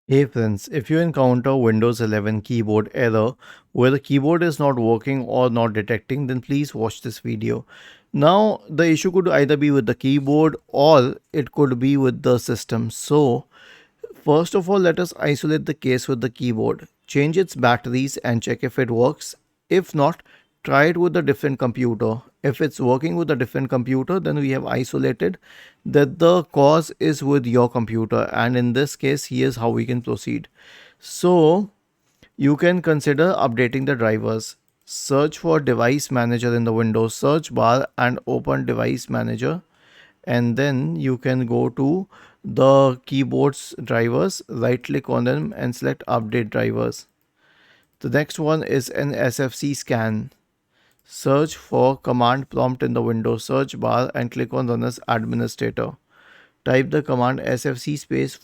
Hey friends, if you encounter Windows 11 keyboard error where the keyboard is not working or not detecting, then please watch this video. Now, the issue could either be with the keyboard or it could be with the system. So, first of all, let us isolate the case with the keyboard. Change its batteries and check if it works. If not, try it with a different computer. If it's working with a different computer, then we have isolated that the cause is with your computer. And in this case, here's how we can proceed. So, you can consider updating the drivers. Search for device manager in the Windows search bar and open device manager, and then you can go to the keyboard's drivers, right click on them and select update drivers. The next one is an SFC scan. Search for command prompt in the Windows search bar and click on run as administrator. Type the command sfc space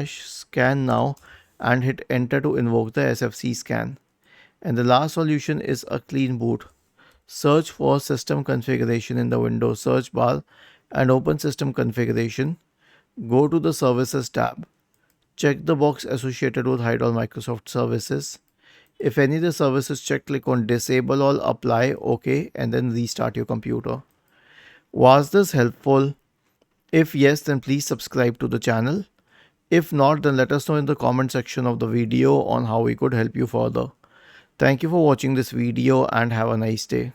/ scan now and hit enter to invoke the SFC scan. And the last solution is a clean boot. Search for system configuration in the Windows search bar and open system configuration. Go to the services tab. Check the box associated with Hide all Microsoft services. If any of the services check, click on disable all, apply, OK, and then restart your computer. Was this helpful? If yes, then please subscribe to the channel. If not, then let us know in the comment section of the video on how we could help you further. Thank you for watching this video and have a nice day.